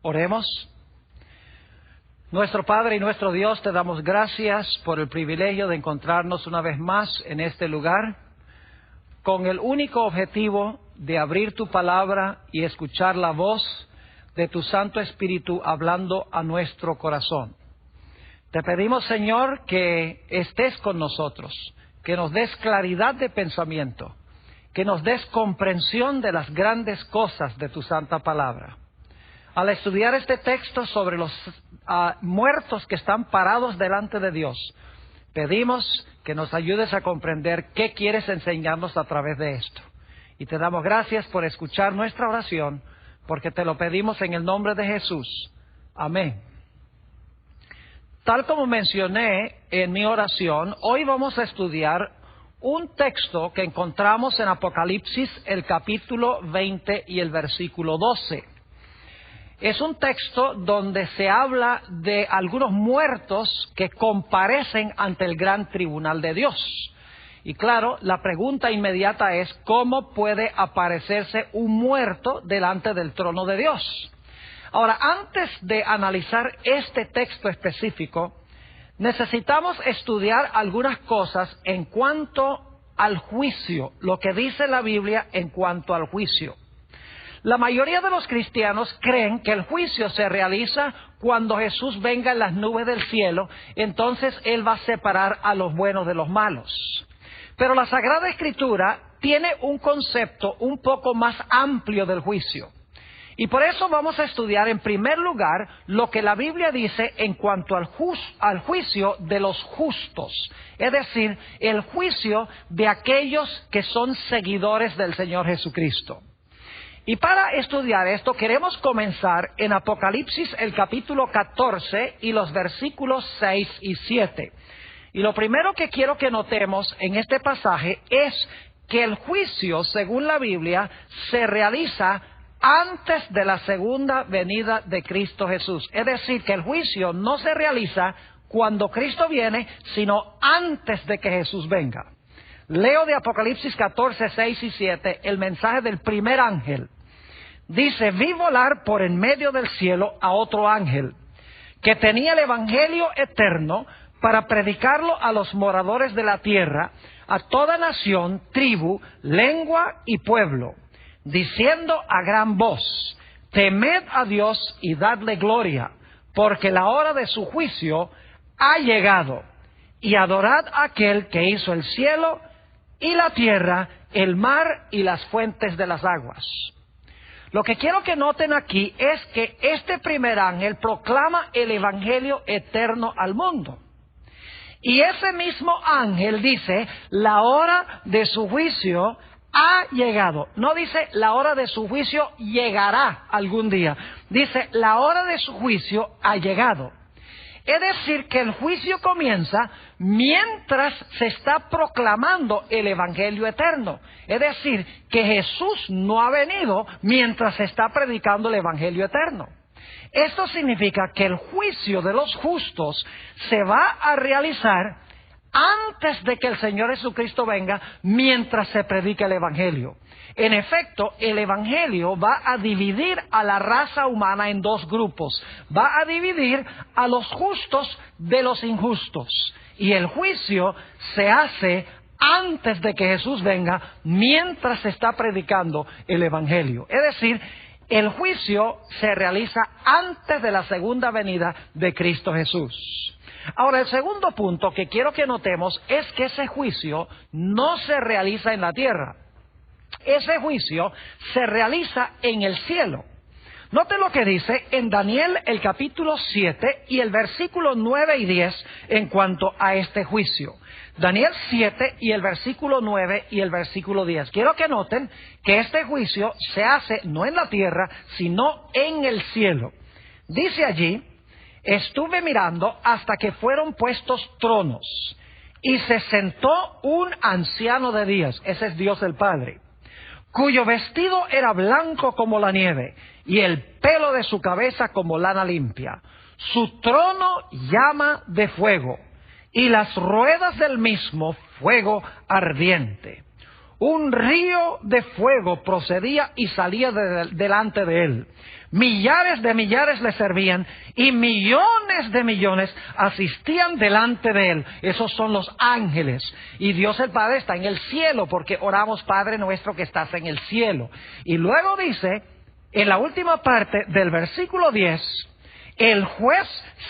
Oremos. Nuestro Padre y nuestro Dios, te damos gracias por el privilegio de encontrarnos una vez más en este lugar, con el único objetivo de abrir tu palabra y escuchar la voz de tu Santo Espíritu hablando a nuestro corazón. Te pedimos, Señor, que estés con nosotros, que nos des claridad de pensamiento, que nos des comprensión de las grandes cosas de tu santa palabra. Al estudiar este texto sobre los muertos que están parados delante de Dios, pedimos que nos ayudes a comprender qué quieres enseñarnos a través de esto. Y te damos gracias por escuchar nuestra oración, porque te lo pedimos en el nombre de Jesús. Amén. Tal como mencioné en mi oración, hoy vamos a estudiar un texto que encontramos en Apocalipsis, el capítulo 20 y el versículo 12. Es un texto donde se habla de algunos muertos que comparecen ante el gran tribunal de Dios. Y claro, la pregunta inmediata es, ¿cómo puede aparecerse un muerto delante del trono de Dios? Ahora, antes de analizar este texto específico, necesitamos estudiar algunas cosas en cuanto al juicio, lo que dice la Biblia en cuanto al juicio. La mayoría de los cristianos creen que el juicio se realiza cuando Jesús venga en las nubes del cielo, entonces Él va a separar a los buenos de los malos. Pero la Sagrada Escritura tiene un concepto un poco más amplio del juicio. Y por eso vamos a estudiar en primer lugar lo que la Biblia dice en cuanto al juicio de los justos. Es decir, el juicio de aquellos que son seguidores del Señor Jesucristo. Y para estudiar esto queremos comenzar en Apocalipsis el capítulo 14 y los versículos 6 y 7. Y lo primero que quiero que notemos en este pasaje es que el juicio, según la Biblia, se realiza antes de la segunda venida de Cristo Jesús. Es decir, que el juicio no se realiza cuando Cristo viene, sino antes de que Jesús venga. Leo de Apocalipsis 14, 6 y 7 el mensaje del primer ángel. Dice: vi volar por en medio del cielo a otro ángel, que tenía el evangelio eterno para predicarlo a los moradores de la tierra, a toda nación, tribu, lengua y pueblo, diciendo a gran voz: temed a Dios y dadle gloria, porque la hora de su juicio ha llegado, y adorad a aquel que hizo el cielo y la tierra, el mar y las fuentes de las aguas. Lo que quiero que noten aquí es que este primer ángel proclama el evangelio eterno al mundo. Y ese mismo ángel dice: la hora de su juicio ha llegado. No dice la hora de su juicio llegará algún día. Dice la hora de su juicio ha llegado. Es decir, que el juicio comienza mientras se está proclamando el evangelio eterno. Es decir, que Jesús no ha venido mientras se está predicando el evangelio eterno. Esto significa que el juicio de los justos se va a realizar antes de que el Señor Jesucristo venga, mientras se predica el evangelio. En efecto, el evangelio va a dividir a la raza humana en dos grupos. Va a dividir a los justos de los injustos. Y el juicio se hace antes de que Jesús venga, mientras se está predicando el evangelio. Es decir, el juicio se realiza antes de la segunda venida de Cristo Jesús. Ahora, el segundo punto que quiero que notemos es que ese juicio no se realiza en la tierra. Ese juicio se realiza en el cielo. Note lo que dice en Daniel el capítulo 7 y el versículo 9 y 10 en cuanto a este juicio. Daniel 7 y el versículo 9 y el versículo 10. Quiero que noten que este juicio se hace no en la tierra, sino en el cielo. Dice allí: estuve mirando hasta que fueron puestos tronos, y se sentó un anciano de días, ese es Dios el Padre, cuyo vestido era blanco como la nieve, y el pelo de su cabeza como lana limpia. Su trono llama de fuego, y las ruedas del mismo fuego ardiente. Un río de fuego procedía y salía delante de él. Millares de millares le servían y millones de millones asistían delante de él. Esos son los ángeles. Y Dios el Padre está en el cielo, porque oramos: Padre nuestro que estás en el cielo. Y luego dice, en la última parte del versículo 10, el juez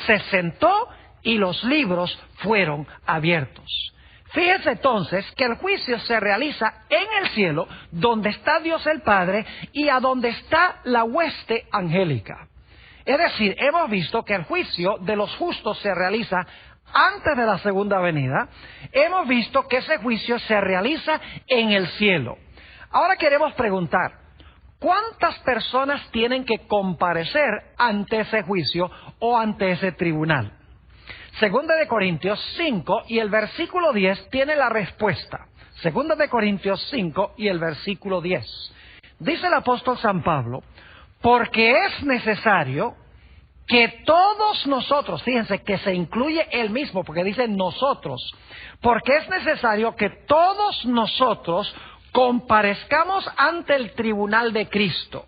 se sentó y los libros fueron abiertos. Fíjense entonces que el juicio se realiza en el cielo, donde está Dios el Padre y a donde está la hueste angélica. Es decir, hemos visto que el juicio de los justos se realiza antes de la segunda venida. Hemos visto que ese juicio se realiza en el cielo. Ahora queremos preguntar, ¿cuántas personas tienen que comparecer ante ese juicio o ante ese tribunal? Segunda de Corintios 5 y el versículo 10 tiene la respuesta. Segunda de Corintios 5 y el versículo 10. Dice el apóstol San Pablo: porque es necesario que todos nosotros, fíjense que se incluye él mismo, porque dice nosotros, porque es necesario que todos nosotros comparezcamos ante el tribunal de Cristo,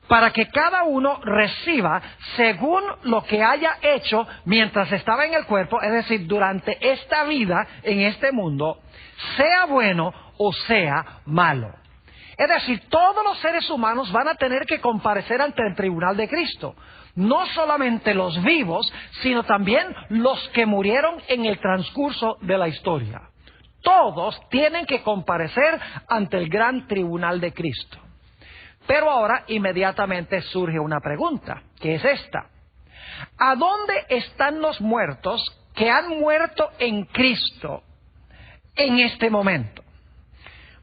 para que cada uno reciba según lo que haya hecho mientras estaba en el cuerpo, es decir, durante esta vida en este mundo, sea bueno o sea malo. Es decir, todos los seres humanos van a tener que comparecer ante el tribunal de Cristo. No solamente los vivos, sino también los que murieron en el transcurso de la historia. Todos tienen que comparecer ante el gran tribunal de Cristo. Pero ahora inmediatamente surge una pregunta, que es esta: ¿a dónde están los muertos que han muerto en Cristo en este momento?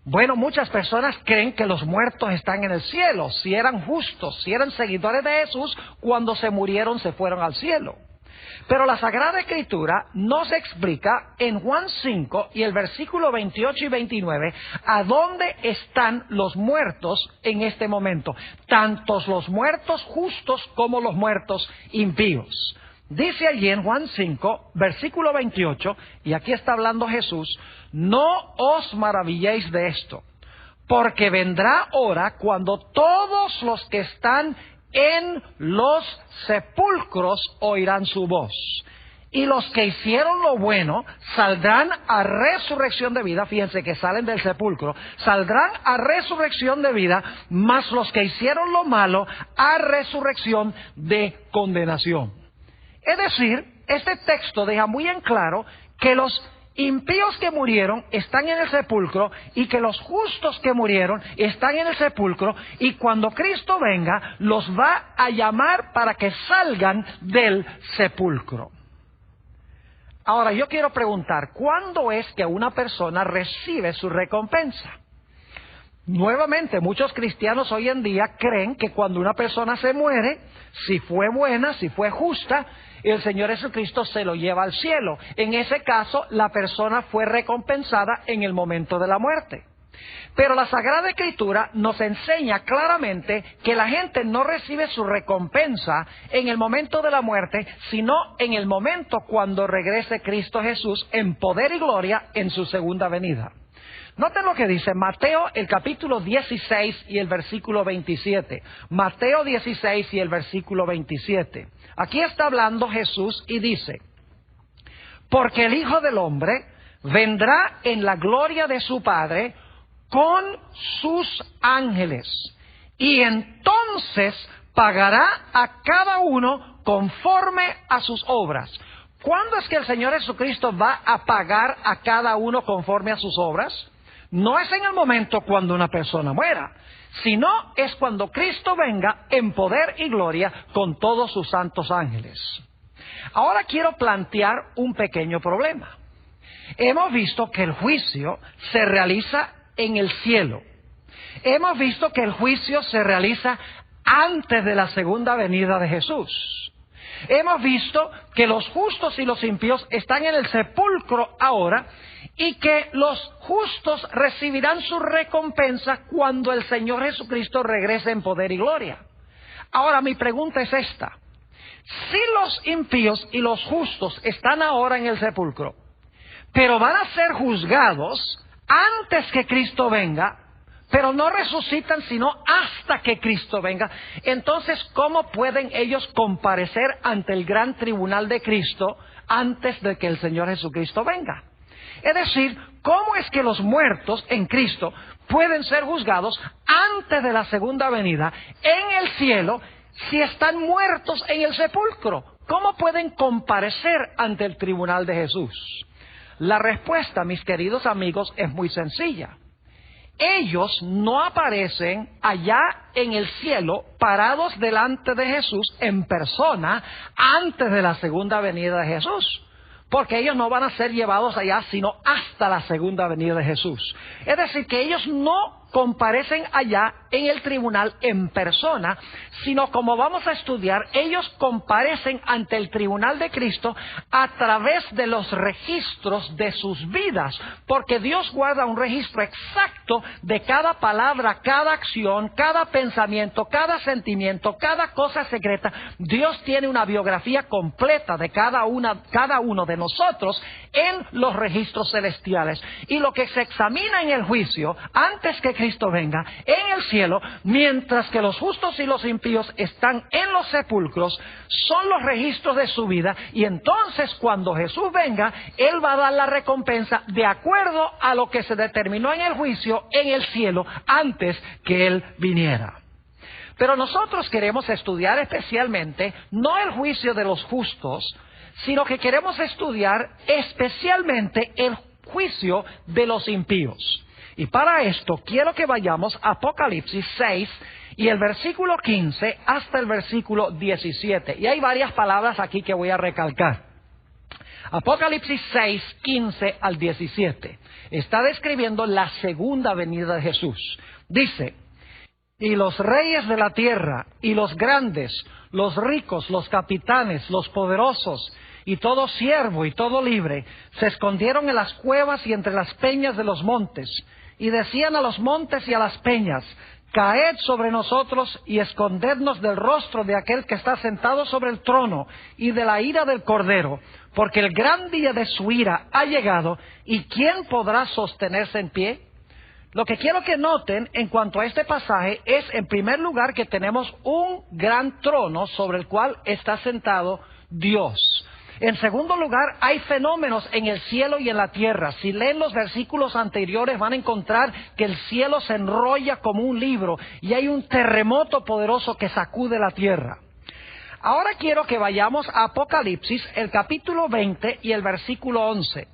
Bueno, muchas personas creen que los muertos están en el cielo. Si eran justos, si eran seguidores de Jesús, cuando se murieron se fueron al cielo. Pero la Sagrada Escritura nos explica en Juan 5 y el versículo 28 y 29 a dónde están los muertos en este momento, tantos los muertos justos como los muertos impíos. Dice allí en Juan 5, versículo 28, y aquí está hablando Jesús: no os maravilléis de esto, porque vendrá hora cuando todos los que están en los sepulcros oirán su voz. Y los que hicieron lo bueno saldrán a resurrección de vida. Fíjense que salen del sepulcro, saldrán a resurrección de vida, mas los que hicieron lo malo a resurrección de condenación. Es decir, este texto deja muy en claro que los impíos que murieron están en el sepulcro y que los justos que murieron están en el sepulcro, y cuando Cristo venga los va a llamar para que salgan del sepulcro. Ahora yo quiero preguntar, ¿cuándo es que una persona recibe su recompensa? Nuevamente, muchos cristianos hoy en día creen que cuando una persona se muere, si fue buena, si fue justa, el Señor Jesucristo se lo lleva al cielo. En ese caso, la persona fue recompensada en el momento de la muerte. Pero la Sagrada Escritura nos enseña claramente que la gente no recibe su recompensa en el momento de la muerte, sino en el momento cuando regrese Cristo Jesús en poder y gloria en su segunda venida. Noten lo que dice Mateo, el capítulo 16 y el versículo 27. Mateo 16 y el versículo 27. Aquí está hablando Jesús y dice: porque el Hijo del Hombre vendrá en la gloria de su Padre con sus ángeles, y entonces pagará a cada uno conforme a sus obras. ¿Cuándo es que el Señor Jesucristo va a pagar a cada uno conforme a sus obras? No es en el momento cuando una persona muera, sino es cuando Cristo venga en poder y gloria con todos sus santos ángeles. Ahora quiero plantear un pequeño problema. Hemos visto que el juicio se realiza en el cielo. Hemos visto que el juicio se realiza antes de la segunda venida de Jesús. Hemos visto que los justos y los impíos están en el sepulcro ahora, y que los justos recibirán su recompensa cuando el Señor Jesucristo regrese en poder y gloria. Ahora mi pregunta es esta: si los impíos y los justos están ahora en el sepulcro, pero van a ser juzgados antes que Cristo venga, pero no resucitan sino hasta que Cristo venga. Entonces, ¿cómo pueden ellos comparecer ante el gran tribunal de Cristo antes de que el Señor Jesucristo venga? Es decir, ¿cómo es que los muertos en Cristo pueden ser juzgados antes de la segunda venida en el cielo si están muertos en el sepulcro? ¿Cómo pueden comparecer ante el tribunal de Jesús? La respuesta, mis queridos amigos, es muy sencilla. Ellos no aparecen allá en el cielo parados delante de Jesús en persona antes de la segunda venida de Jesús, porque ellos no van a ser llevados allá sino hasta la segunda venida de Jesús. Es decir, que ellos no comparecen allá en el tribunal en persona, sino, como vamos a estudiar, ellos comparecen ante el tribunal de Cristo a través de los registros de sus vidas, porque Dios guarda un registro exacto de cada palabra, cada acción, cada pensamiento, cada sentimiento, cada cosa secreta. Dios tiene una biografía completa de cada uno de nosotros en los registros celestiales, y lo que se examina en el juicio antes que Cristo venga en el cielo, mientras que los justos y los impíos están en los sepulcros, son los registros de su vida. Y entonces, cuando Jesús venga, Él va a dar la recompensa de acuerdo a lo que se determinó en el juicio en el cielo antes que Él viniera. Pero nosotros queremos estudiar especialmente no el juicio de los justos, sino que queremos estudiar especialmente el juicio de los impíos. Y para esto quiero que vayamos a Apocalipsis 6 y el versículo 15 hasta el versículo 17. Y hay varias palabras aquí que voy a recalcar. Apocalipsis 6, 15 al 17. Está describiendo la segunda venida de Jesús. Dice: y los reyes de la tierra, y los grandes, los ricos, los capitanes, los poderosos, y todo siervo y todo libre, se escondieron en las cuevas y entre las peñas de los montes, y decían a los montes y a las peñas: caed sobre nosotros y escondednos del rostro de aquel que está sentado sobre el trono y de la ira del Cordero, porque el gran día de su ira ha llegado, y ¿quién podrá sostenerse en pie? Lo que quiero que noten en cuanto a este pasaje es, en primer lugar, que tenemos un gran trono sobre el cual está sentado Dios. En segundo lugar, hay fenómenos en el cielo y en la tierra. Si leen los versículos anteriores van a encontrar que el cielo se enrolla como un libro y hay un terremoto poderoso que sacude la tierra. Ahora quiero que vayamos a Apocalipsis, el capítulo 20 y el versículo 11.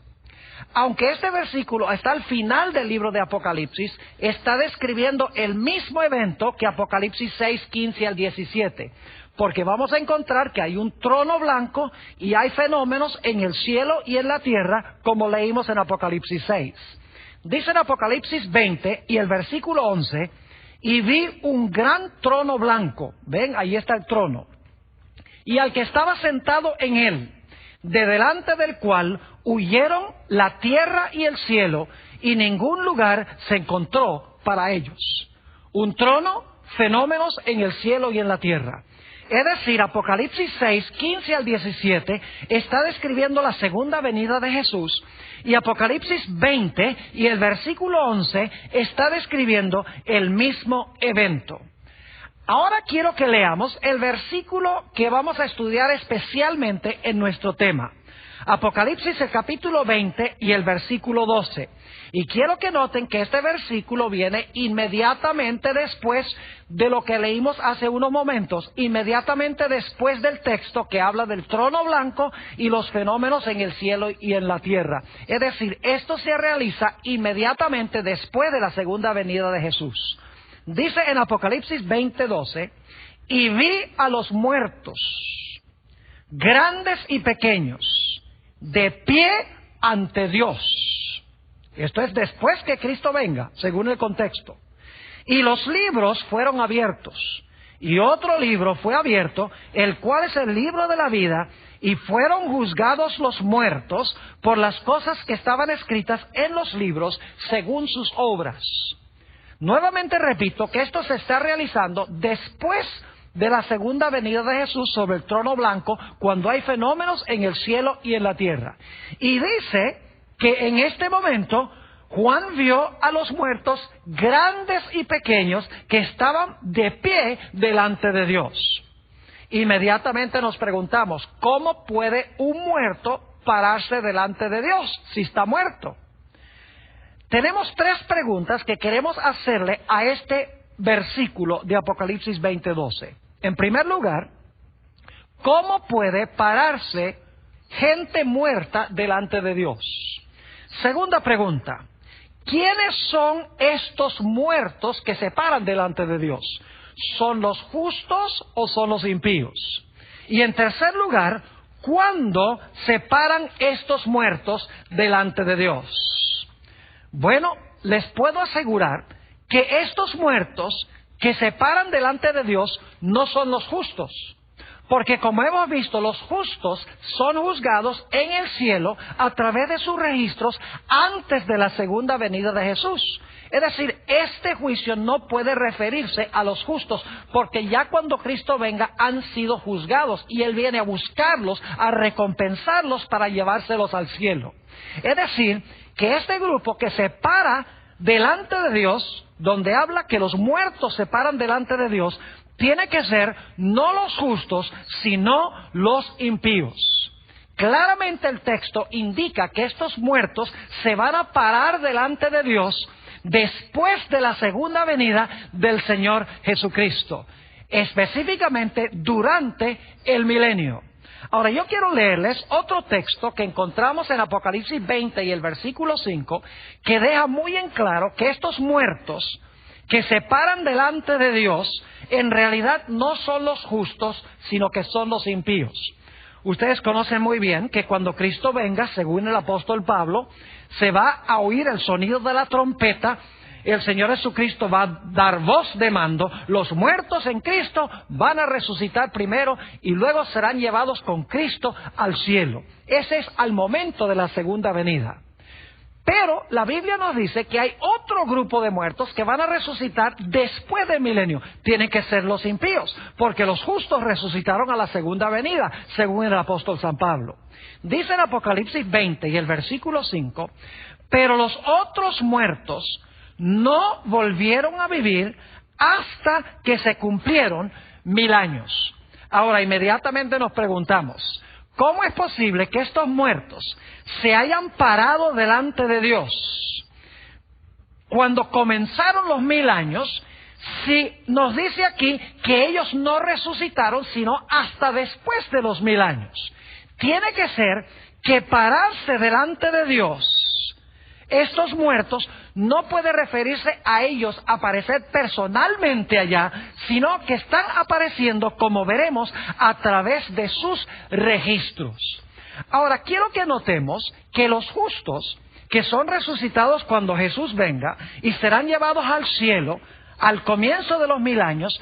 Aunque este versículo está al final del libro de Apocalipsis, está describiendo el mismo evento que Apocalipsis 6, 15 al 17. Porque vamos a encontrar que hay un trono blanco y hay fenómenos en el cielo y en la tierra, como leímos en Apocalipsis 6. Dice en Apocalipsis 20 y el versículo 11: y vi un gran trono blanco. Ven, ahí está el trono. Y al que estaba sentado en él, de delante del cual huyeron la tierra y el cielo, y ningún lugar se encontró para ellos. Un trono, fenómenos en el cielo y en la tierra. Es decir, Apocalipsis 6, 15 al 17 está describiendo la segunda venida de Jesús, y Apocalipsis 20 y el versículo 11 está describiendo el mismo evento. Ahora quiero que leamos el versículo que vamos a estudiar especialmente en nuestro tema. Apocalipsis, el capítulo 20 y el versículo 12. Y quiero que noten que este versículo viene inmediatamente después de lo que leímos hace unos momentos, inmediatamente después del texto que habla del trono blanco y los fenómenos en el cielo y en la tierra. Es decir, esto se realiza inmediatamente después de la segunda venida de Jesús. Dice en Apocalipsis 20:12: y vi a los muertos, grandes y pequeños, de pie ante Dios. Esto es después que Cristo venga, según el contexto. Y los libros fueron abiertos, y otro libro fue abierto, el cual es el libro de la vida, y fueron juzgados los muertos por las cosas que estaban escritas en los libros según sus obras. Nuevamente repito que esto se está realizando después de la segunda venida de Jesús sobre el trono blanco, cuando hay fenómenos en el cielo y en la tierra. Y dice que en este momento Juan vio a los muertos grandes y pequeños que estaban de pie delante de Dios. Inmediatamente nos preguntamos, ¿cómo puede un muerto pararse delante de Dios si está muerto? Tenemos 3 preguntas que queremos hacerle a este versículo de Apocalipsis 20:12. En primer lugar, ¿cómo puede pararse gente muerta delante de Dios? Segunda pregunta, ¿quiénes son estos muertos que se paran delante de Dios? ¿Son los justos o son los impíos? Y en tercer lugar, ¿cuándo se paran estos muertos delante de Dios? Bueno, les puedo asegurar que estos muertos que se paran delante de Dios no son los justos. Porque como hemos visto, los justos son juzgados en el cielo a través de sus registros antes de la segunda venida de Jesús. Es decir, este juicio no puede referirse a los justos, porque ya cuando Cristo venga han sido juzgados y Él viene a buscarlos, a recompensarlos para llevárselos al cielo. Es decir, que este grupo que se para delante de Dios, donde habla que los muertos se paran delante de Dios, tiene que ser no los justos, sino los impíos. Claramente el texto indica que estos muertos se van a parar delante de Dios después de la segunda venida del Señor Jesucristo, específicamente durante el milenio. Ahora yo quiero leerles otro texto que encontramos en Apocalipsis 20 y el versículo 5, que deja muy en claro que estos muertos que se paran delante de Dios, en realidad no son los justos, sino que son los impíos. Ustedes conocen muy bien que cuando Cristo venga, según el apóstol Pablo, se va a oír el sonido de la trompeta, el Señor Jesucristo va a dar voz de mando, los muertos en Cristo van a resucitar primero y luego serán llevados con Cristo al cielo. Ese es al momento de la segunda venida. Pero la Biblia nos dice que hay otro grupo de muertos que van a resucitar después del milenio. Tienen que ser los impíos, porque los justos resucitaron a la segunda venida, según el apóstol San Pablo. Dice en Apocalipsis 20 y el versículo 5, pero los otros muertos no volvieron a vivir hasta que se cumplieron 1000 años. Ahora, inmediatamente nos preguntamos, ¿cómo es posible que estos muertos se hayan parado delante de Dios cuando comenzaron los 1000 años, si nos dice aquí que ellos no resucitaron sino hasta después de los 1000 años? Tiene que ser que pararse delante de Dios, estos muertos, no puede referirse a ellos aparecer personalmente allá, sino que están apareciendo, como veremos, a través de sus registros. Ahora, quiero que notemos que los justos, que son resucitados cuando Jesús venga y serán llevados al cielo, al comienzo de los 1000 años,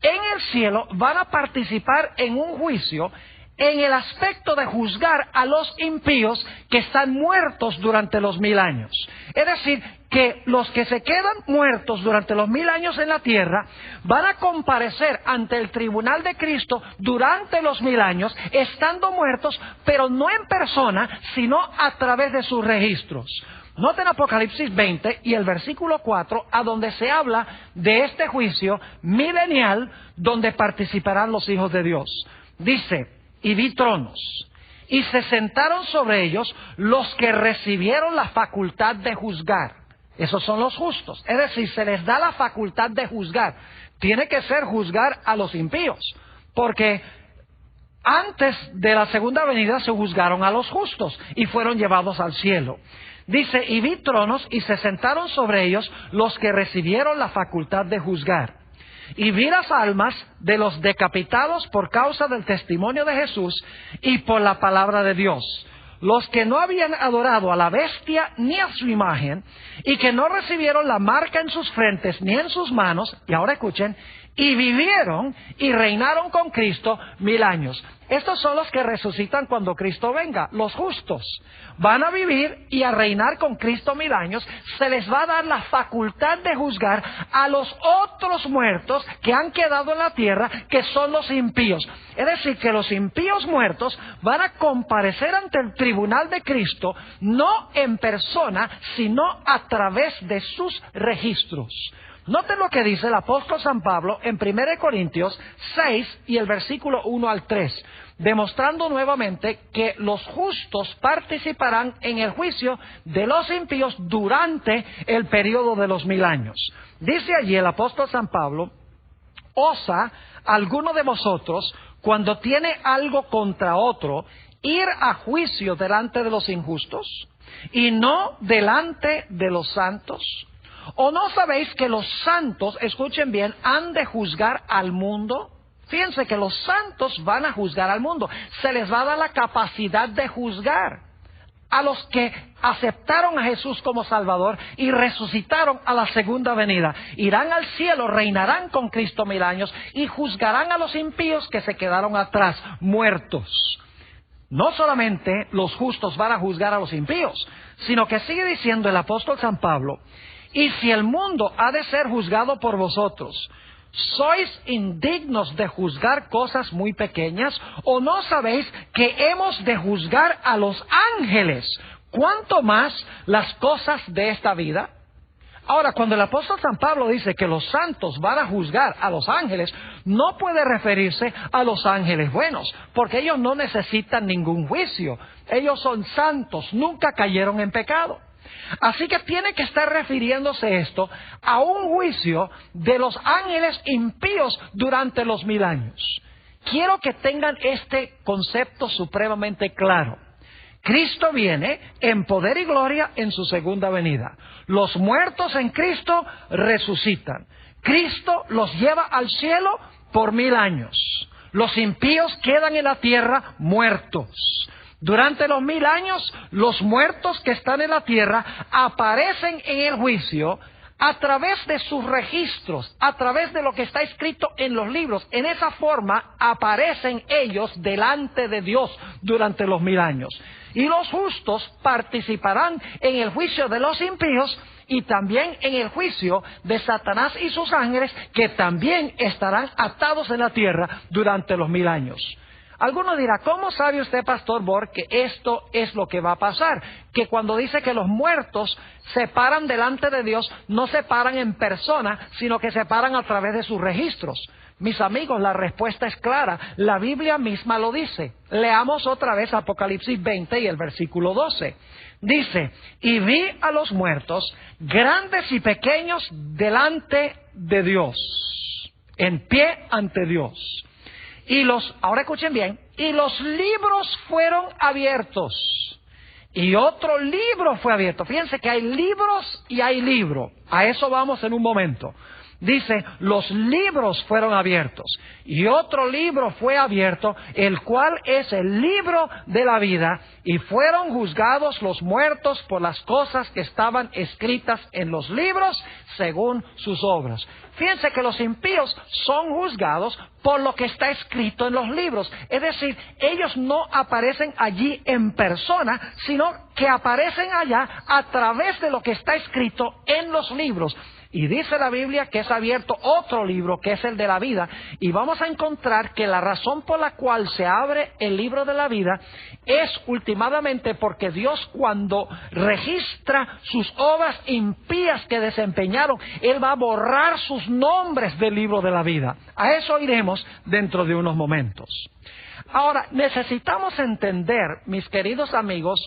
en el cielo van a participar en un juicio en el aspecto de juzgar a los impíos que están muertos durante los 1000 años. Es decir, que los que se quedan muertos durante los 1000 años en la tierra van a comparecer ante el tribunal de Cristo durante los 1000 años, estando muertos, pero no en persona, sino a través de sus registros. Noten Apocalipsis 20 y el versículo 4, a donde se habla de este juicio milenial donde participarán los hijos de Dios. Dice: y vi tronos, y se sentaron sobre ellos los que recibieron la facultad de juzgar. Esos son los justos. Es decir, se les da la facultad de juzgar. Tiene que ser juzgar a los impíos, porque antes de la segunda venida se juzgaron a los justos y fueron llevados al cielo. Dice: y vi tronos, y se sentaron sobre ellos los que recibieron la facultad de juzgar. Y vi las almas de los decapitados por causa del testimonio de Jesús y por la palabra de Dios, los que no habían adorado a la bestia ni a su imagen, y que no recibieron la marca en sus frentes ni en sus manos, y ahora escuchen, y vivieron y reinaron con Cristo 1000 años. Estos son los que resucitan cuando Cristo venga, los justos. Van a vivir y a reinar con Cristo 1000 años. Se les va a dar la facultad de juzgar a los otros muertos que han quedado en la tierra, que son los impíos. Es decir, que los impíos muertos van a comparecer ante el tribunal de Cristo, no en persona, sino a través de sus registros. Noten lo que dice el apóstol San Pablo en 1 Corintios 6 y el versículo 1 al 3, demostrando nuevamente que los justos participarán en el juicio de los impíos durante el periodo de los 1000 años. Dice allí el apóstol San Pablo: ¿osa alguno de vosotros, cuando tiene algo contra otro, ir a juicio delante de los injustos y no delante de los santos? ¿O no sabéis que los santos, escuchen bien, han de juzgar al mundo? Fíjense que los santos van a juzgar al mundo. Se les va a dar la capacidad de juzgar a los que aceptaron a Jesús como Salvador y resucitaron a la segunda venida. Irán al cielo, reinarán con Cristo 1000 años y juzgarán a los impíos que se quedaron atrás, muertos. No solamente los justos van a juzgar a los impíos, sino que sigue diciendo el apóstol San Pablo: y si el mundo ha de ser juzgado por vosotros, ¿sois indignos de juzgar cosas muy pequeñas? ¿O no sabéis que hemos de juzgar a los ángeles? ¿Cuánto más las cosas de esta vida? Ahora, cuando el apóstol San Pablo dice que los santos van a juzgar a los ángeles, no puede referirse a los ángeles buenos, porque ellos no necesitan ningún juicio. Ellos son santos, nunca cayeron en pecado. Así que tiene que estar refiriéndose esto a un juicio de los ángeles impíos durante los 1000 años. Quiero que tengan este concepto supremamente claro. Cristo viene en poder y gloria en su segunda venida. Los muertos en Cristo resucitan. Cristo los lleva al cielo por 1000 años. Los impíos quedan en la tierra muertos. Durante los 1000 años, los muertos que están en la tierra aparecen en el juicio a través de sus registros, a través de lo que está escrito en los libros. En esa forma aparecen ellos delante de Dios durante los 1000 años. Y los justos participarán en el juicio de los impíos y también en el juicio de Satanás y sus ángeles, que también estarán atados en la tierra durante los 1000 años. Alguno dirá: ¿cómo sabe usted, Pastor Borg, que esto es lo que va a pasar? Que cuando dice que los muertos se paran delante de Dios, no se paran en persona, sino que se paran a través de sus registros. Mis amigos, la respuesta es clara. La Biblia misma lo dice. Leamos otra vez Apocalipsis 20 y el versículo 12. Dice: y vi a los muertos, grandes y pequeños, delante de Dios, en pie ante Dios. Ahora escuchen bien, y los libros fueron abiertos, y otro libro fue abierto. Fíjense que hay libros y hay libro. A eso vamos en un momento. Dice: los libros fueron abiertos, y otro libro fue abierto, el cual es el libro de la vida, y fueron juzgados los muertos por las cosas que estaban escritas en los libros según sus obras. Fíjense que los impíos son juzgados por lo que está escrito en los libros. Es decir, ellos no aparecen allí en persona, sino que aparecen allá a través de lo que está escrito en los libros. Y dice la Biblia que es abierto otro libro, que es el de la vida. Y vamos a encontrar que la razón por la cual se abre el libro de la vida es últimamente porque Dios, cuando registra sus obras impías que desempeñaron, Él va a borrar sus nombres del libro de la vida. A eso iremos dentro de unos momentos. Ahora, necesitamos entender, mis queridos amigos,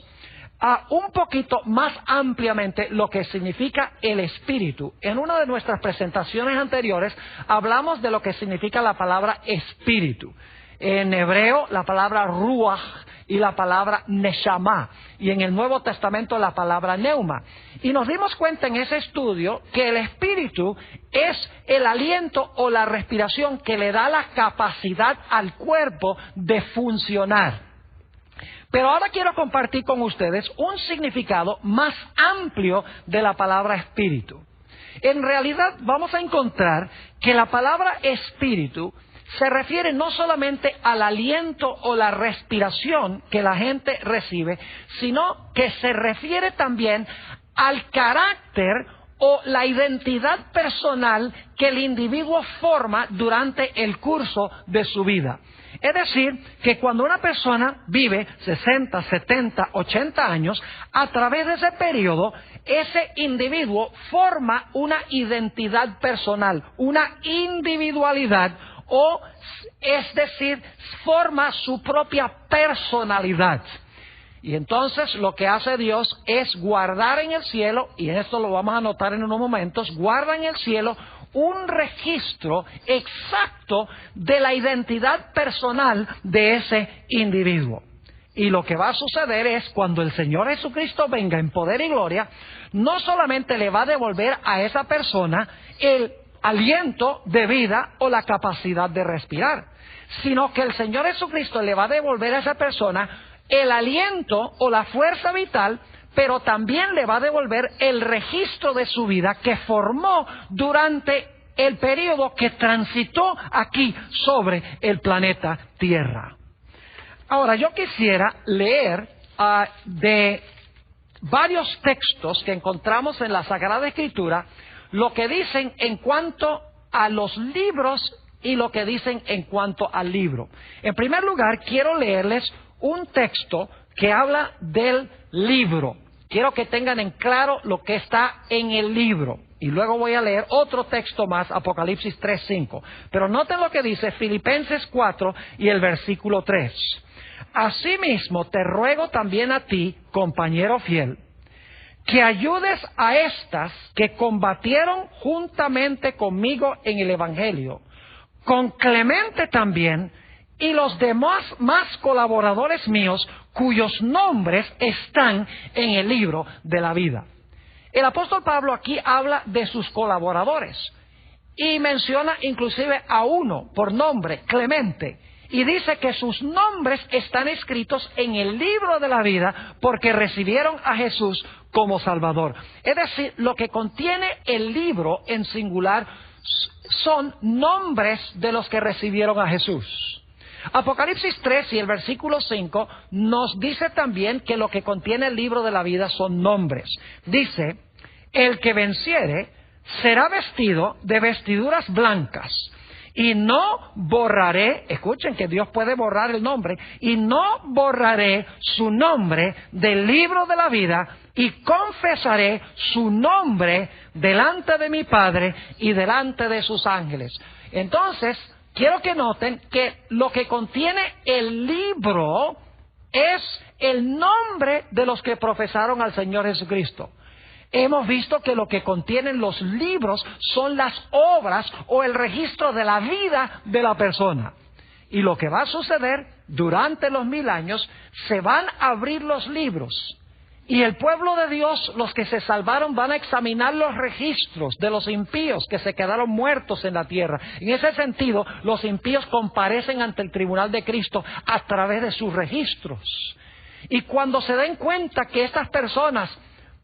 un poquito más ampliamente lo que significa el espíritu. En una de nuestras presentaciones anteriores hablamos de lo que significa la palabra espíritu. En hebreo la palabra ruach y la palabra neshama, y en el Nuevo Testamento la palabra neuma. Y nos dimos cuenta en ese estudio que el espíritu es el aliento o la respiración que le da la capacidad al cuerpo de funcionar. Pero ahora quiero compartir con ustedes un significado más amplio de la palabra espíritu. En realidad vamos a encontrar que la palabra espíritu se refiere no solamente al aliento o la respiración que la gente recibe, sino que se refiere también al carácter o la identidad personal que el individuo forma durante el curso de su vida. Es decir, que cuando una persona vive 60, 70, 80 años, a través de ese periodo, ese individuo forma una identidad personal, una individualidad, o es decir, forma su propia personalidad. Y entonces lo que hace Dios es guardar en el cielo, y esto lo vamos a notar en unos momentos, guarda en el cielo un registro exacto de la identidad personal de ese individuo. Y lo que va a suceder es, cuando el Señor Jesucristo venga en poder y gloria, no solamente le va a devolver a esa persona el aliento de vida o la capacidad de respirar, sino que el Señor Jesucristo le va a devolver a esa persona el aliento o la fuerza vital, pero también le va a devolver el registro de su vida que formó durante el periodo que transitó aquí sobre el planeta Tierra. Ahora, yo quisiera leer de varios textos que encontramos en la Sagrada Escritura, lo que dicen en cuanto a los libros y lo que dicen en cuanto al libro. En primer lugar, quiero leerles un texto que habla del libro. Quiero que tengan en claro lo que está en el libro. Y luego voy a leer otro texto más, Apocalipsis 3:5. Pero noten lo que dice Filipenses 4 y el versículo 3. Asimismo, te ruego también a ti, compañero fiel, que ayudes a estas que combatieron juntamente conmigo en el Evangelio, con Clemente también, y los demás más colaboradores míos, cuyos nombres están en el libro de la vida. El apóstol Pablo aquí habla de sus colaboradores, y menciona inclusive a uno por nombre, Clemente, y dice que sus nombres están escritos en el libro de la vida porque recibieron a Jesús como Salvador. Es decir, lo que contiene el libro en singular son nombres de los que recibieron a Jesús. Apocalipsis 3 y el versículo 5 nos dice también que lo que contiene el libro de la vida son nombres. Dice, el que venciere será vestido de vestiduras blancas, y no borraré, escuchen que Dios puede borrar el nombre, y no borraré su nombre del libro de la vida, y confesaré su nombre delante de mi Padre y delante de sus ángeles. Entonces, quiero que noten que lo que contiene el libro es el nombre de los que profesaron al Señor Jesucristo. Hemos visto que lo que contienen los libros son las obras o el registro de la vida de la persona. Y lo que va a suceder durante los 1000 años, se van a abrir los libros. Y el pueblo de Dios, los que se salvaron, van a examinar los registros de los impíos que se quedaron muertos en la tierra. En ese sentido, los impíos comparecen ante el tribunal de Cristo a través de sus registros. Y cuando se den cuenta que estas personas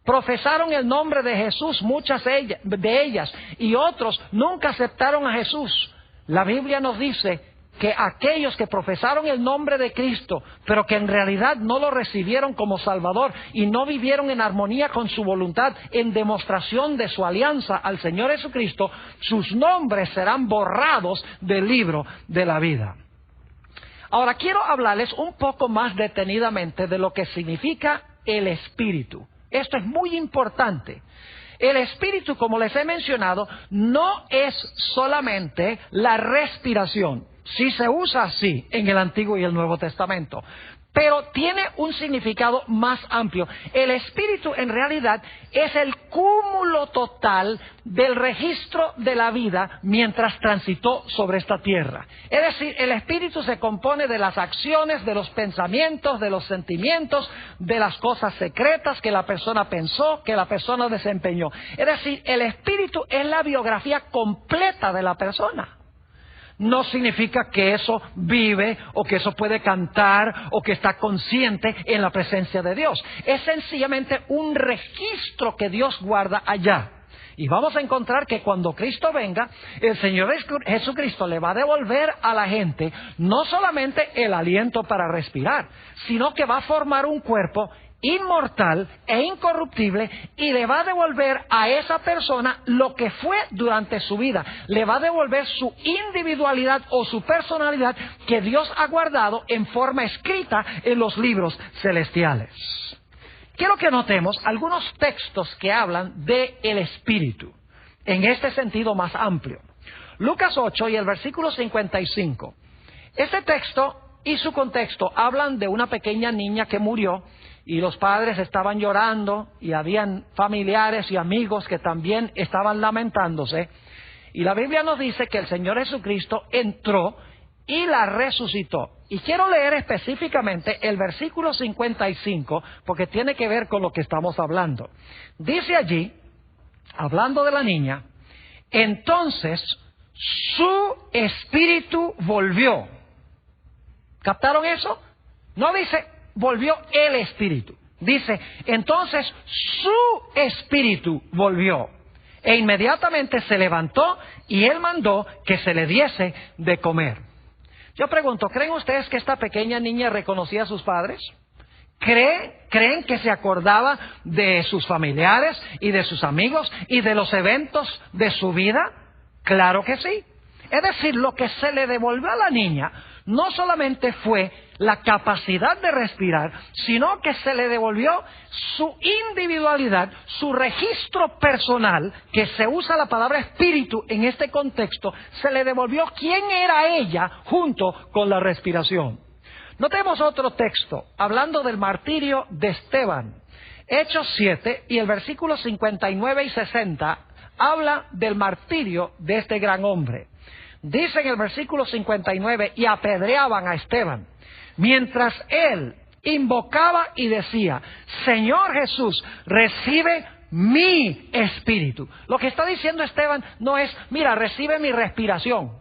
profesaron el nombre de Jesús, muchas de ellas, y otros nunca aceptaron a Jesús, la Biblia nos dice que aquellos que profesaron el nombre de Cristo, pero que en realidad no lo recibieron como Salvador y no vivieron en armonía con su voluntad, en demostración de su alianza al Señor Jesucristo, sus nombres serán borrados del libro de la vida. Ahora quiero hablarles un poco más detenidamente de lo que significa el Espíritu. Esto es muy importante. El Espíritu, como les he mencionado, no es solamente la respiración. Sí se usa así en el Antiguo y el Nuevo Testamento, pero tiene un significado más amplio. El Espíritu en realidad es el cúmulo total del registro de la vida mientras transitó sobre esta tierra. Es decir, el Espíritu se compone de las acciones, de los pensamientos, de los sentimientos, de las cosas secretas que la persona pensó, que la persona desempeñó. Es decir, el Espíritu es la biografía completa de la persona. No significa que eso vive o que eso puede cantar o que está consciente en la presencia de Dios. Es sencillamente un registro que Dios guarda allá. Y vamos a encontrar que cuando Cristo venga, el Señor Jesucristo le va a devolver a la gente no solamente el aliento para respirar, sino que va a formar un cuerpo inmortal e incorruptible y le va a devolver a esa persona lo que fue durante su vida. Le va a devolver su individualidad o su personalidad que Dios ha guardado en forma escrita en los libros celestiales. Quiero que notemos algunos textos que hablan del Espíritu en este sentido más amplio. Lucas 8 y el versículo 55. Este texto y su contexto hablan de una pequeña niña que murió y los padres estaban llorando y habían familiares y amigos que también estaban lamentándose. Y la Biblia nos dice que el Señor Jesucristo entró y la resucitó. Y quiero leer específicamente el versículo 55 porque tiene que ver con lo que estamos hablando. Dice allí, hablando de la niña, entonces su espíritu volvió. ¿Captaron eso? No dice volvió el espíritu. Dice, entonces su espíritu volvió. E inmediatamente se levantó y él mandó que se le diese de comer. Yo pregunto, ¿creen ustedes que esta pequeña niña reconocía a sus padres? ¿Creen que se acordaba de sus familiares y de sus amigos y de los eventos de su vida? Claro que sí. Es decir, lo que se le devolvió a la niña no solamente fue la capacidad de respirar, sino que se le devolvió su individualidad, su registro personal, que se usa la palabra espíritu en este contexto, se le devolvió quién era ella junto con la respiración. Notemos otro texto, hablando del martirio de Esteban. Hechos 7 y el versículo 59 y 60 habla del martirio de este gran hombre. Dice en el versículo 59, y apedreaban a Esteban, mientras él invocaba y decía, Señor Jesús, recibe mi espíritu. Lo que está diciendo Esteban no es, mira, recibe mi respiración.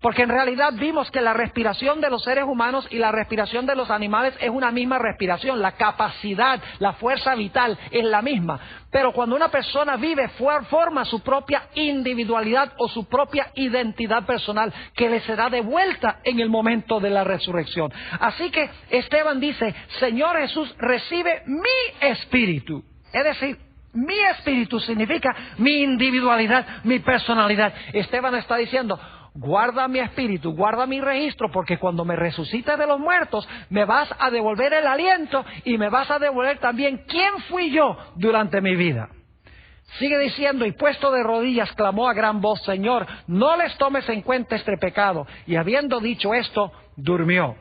Porque en realidad vimos que la respiración de los seres humanos y la respiración de los animales es una misma respiración. La capacidad, la fuerza vital es la misma. Pero cuando una persona vive, forma su propia individualidad o su propia identidad personal que le será devuelta en el momento de la resurrección. Así que Esteban dice, Señor Jesús, recibe mi espíritu. Es decir, mi espíritu significa mi individualidad, mi personalidad. Esteban está diciendo, guarda mi espíritu, guarda mi registro, porque cuando me resucites de los muertos, me vas a devolver el aliento y me vas a devolver también quién fui yo durante mi vida. Sigue diciendo, y puesto de rodillas, clamó a gran voz, Señor, no les tomes en cuenta este pecado. Y habiendo dicho esto, durmió.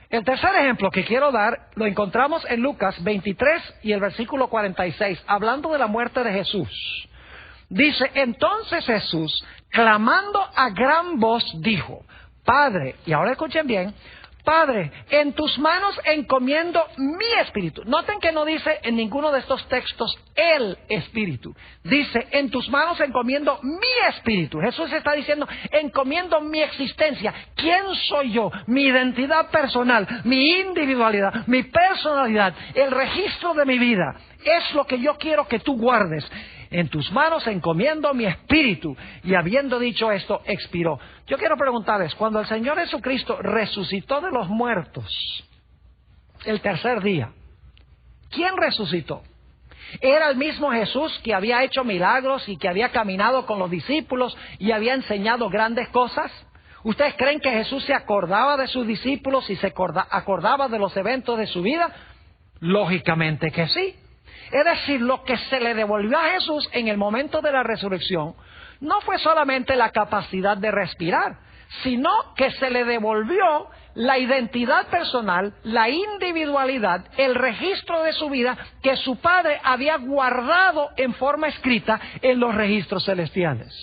El tercer ejemplo que quiero dar, lo encontramos en Lucas 23 y el versículo 46, hablando de la muerte de Jesús. Dice, entonces Jesús, clamando a gran voz, dijo, Padre, y ahora escuchen bien, Padre, en tus manos encomiendo mi espíritu. Noten que no dice en ninguno de estos textos el espíritu. Dice, en tus manos encomiendo mi espíritu. Jesús está diciendo, encomiendo mi existencia. ¿Quién soy yo? Mi identidad personal, mi individualidad, mi personalidad, el registro de mi vida. Es lo que yo quiero que tú guardes. En tus manos encomiendo mi espíritu. Y habiendo dicho esto, expiró. Yo quiero preguntarles, cuando el Señor Jesucristo resucitó de los muertos el tercer día, ¿quién resucitó? ¿Era el mismo Jesús que había hecho milagros y que había caminado con los discípulos y había enseñado grandes cosas? ¿Ustedes creen que Jesús se acordaba de sus discípulos y se acordaba de los eventos de su vida? Lógicamente que sí. Es decir, lo que se le devolvió a Jesús en el momento de la resurrección no fue solamente la capacidad de respirar, sino que se le devolvió la identidad personal, la individualidad, el registro de su vida que su Padre había guardado en forma escrita en los registros celestiales.